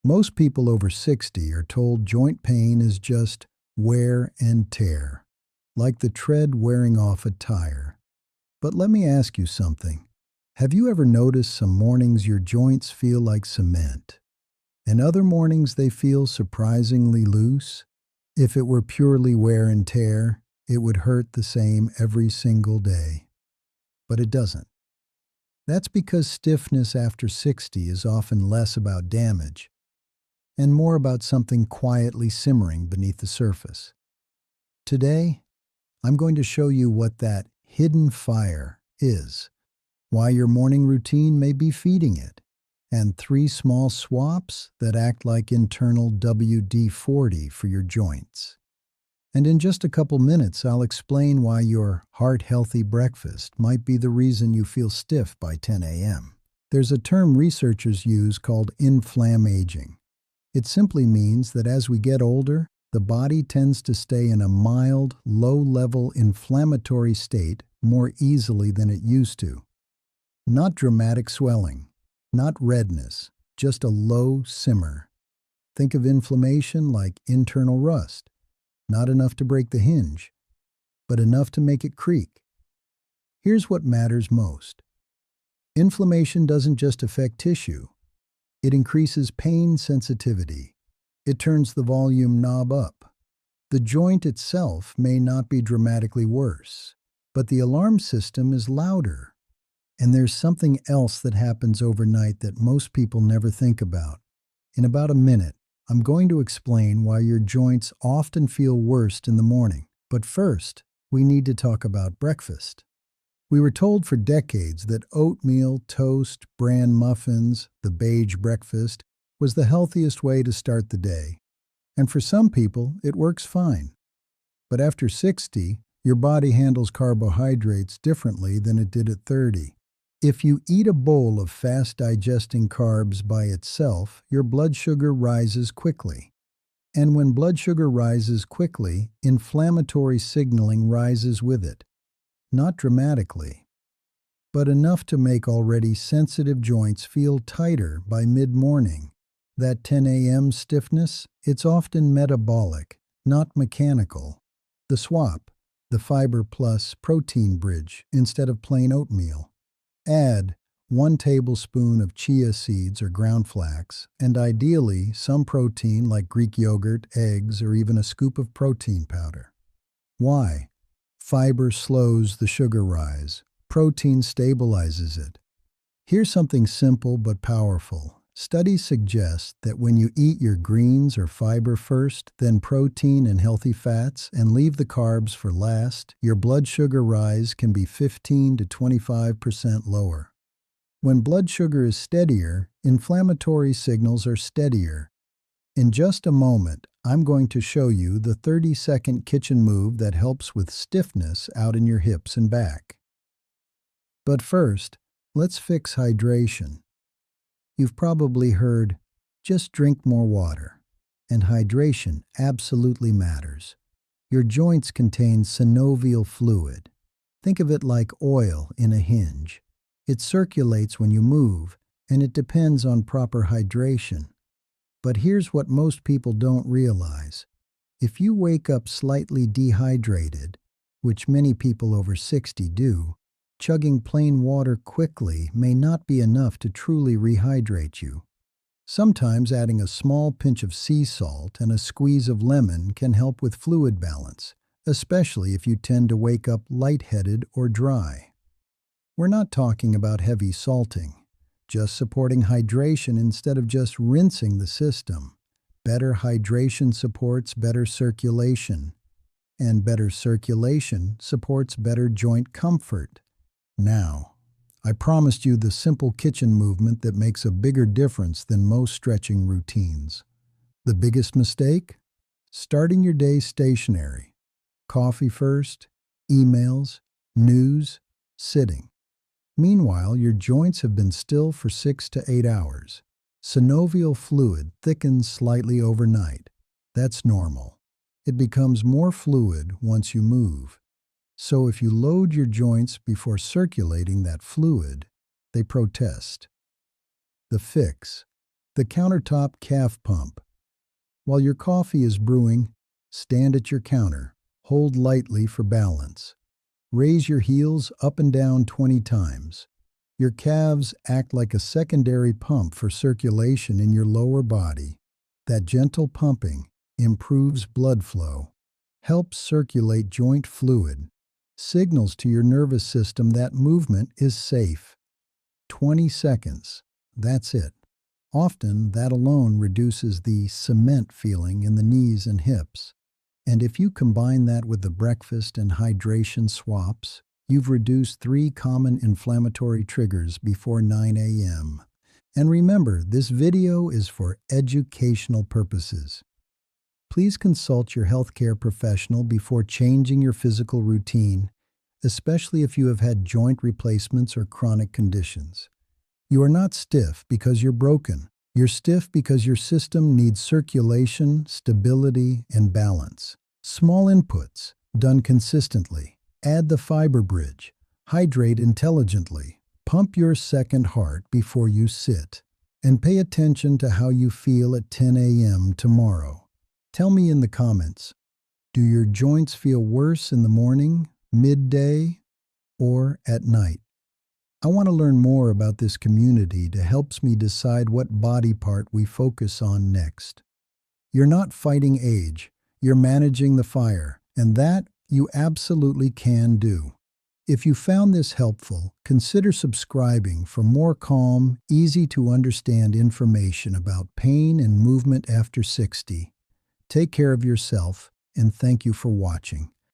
Most people over 60 are told joint pain is just wear and tear, like the tread wearing off a tire. But let me ask you something. Have you ever noticed some mornings your joints feel like cement, and other mornings they feel surprisingly loose? If it were purely wear and tear, it would hurt the same every single day. But it doesn't. That's because stiffness after 60 is often less about damage and more about something quietly simmering beneath the surface. Today, I'm going to show you what that hidden fire is, why your morning routine may be feeding it, and 3 small swaps that act like internal WD-40 for your joints. And in just a couple minutes, I'll explain why your heart-healthy breakfast might be the reason you feel stiff by 10 a.m. There's a term researchers use called inflammaging. It simply means that as we get older, the body tends to stay in a mild, low-level inflammatory state more easily than it used to. Not dramatic swelling, not redness, just a low simmer. Think of inflammation like internal rust. Not enough to break the hinge, but enough to make it creak. Here's what matters most. Inflammation doesn't just affect tissue. It increases pain sensitivity. It turns the volume knob up. The joint itself may not be dramatically worse, but the alarm system is louder. And there's something else that happens overnight that most people never think about. In about a minute, I'm going to explain why your joints often feel worst in the morning. But first, we need to talk about breakfast. We were told for decades that oatmeal, toast, bran muffins, the beige breakfast, was the healthiest way to start the day. And for some people, it works fine. But after 60, your body handles carbohydrates differently than it did at 30. If you eat a bowl of fast-digesting carbs by itself, your blood sugar rises quickly. And when blood sugar rises quickly, inflammatory signaling rises with it. Not dramatically, but enough to make already sensitive joints feel tighter by mid-morning. That 10 a.m. stiffness, it's often metabolic, not mechanical. The swap, the fiber plus protein bridge instead of plain oatmeal. Add 1 tablespoon of chia seeds or ground flax, and ideally some protein like Greek yogurt, eggs, or even a scoop of protein powder. Why? Fiber slows the sugar rise. Protein stabilizes it. Here's something simple but powerful. Studies suggest that when you eat your greens or fiber first, then protein and healthy fats, and leave the carbs for last, your blood sugar rise can be 15 to 25% lower. When blood sugar is steadier, inflammatory signals are steadier. In just a moment, I'm going to show you the 30-second kitchen move that helps with stiffness out in your hips and back. But first, let's fix hydration. You've probably heard, just drink more water. And hydration absolutely matters. Your joints contain synovial fluid. Think of it like oil in a hinge. It circulates when you move, and it depends on proper hydration. But here's what most people don't realize. If you wake up slightly dehydrated, which many people over 60 do, chugging plain water quickly may not be enough to truly rehydrate you. Sometimes adding a small pinch of sea salt and a squeeze of lemon can help with fluid balance, especially if you tend to wake up lightheaded or dry. We're not talking about heavy salting, just supporting hydration instead of just rinsing the system. Better hydration supports better circulation, and better circulation supports better joint comfort. Now, I promised you the simple kitchen movement that makes a bigger difference than most stretching routines. The biggest mistake? Starting your day stationary. Coffee first, emails, news, sitting. Meanwhile, your joints have been still for 6 to 8 hours. Synovial fluid thickens slightly overnight. That's normal. It becomes more fluid once you move. So if you load your joints before circulating that fluid, they protest. The fix: The countertop calf pump. While your coffee is brewing, stand at your counter. Hold lightly for balance. Raise your heels up and down 20 times. Your calves act like a secondary pump for circulation in your lower body. That gentle pumping improves blood flow, helps circulate joint fluid, signals to your nervous system that movement is safe. 20 seconds. That's it. Often, that alone reduces the cement feeling in the knees and hips. And if you combine that with the breakfast and hydration swaps, you've reduced 3 common inflammatory triggers before 9 a.m. And remember, this video is for educational purposes. Please consult your healthcare professional before changing your physical routine, especially if you have had joint replacements or chronic conditions. You are not stiff because you're broken. You're stiff because your system needs circulation, stability, and balance. Small inputs, done consistently. Add the fiber bridge. Hydrate intelligently. Pump your second heart before you sit. And pay attention to how you feel at 10 a.m. tomorrow. Tell me in the comments, do your joints feel worse in the morning, midday, or at night? I want to learn more about this community to help me decide what body part we focus on next. You're not fighting age, you're managing the fire, and that you absolutely can do. If you found this helpful, consider subscribing for more calm, easy-to-understand information about pain and movement after 60. Take care of yourself, and thank you for watching.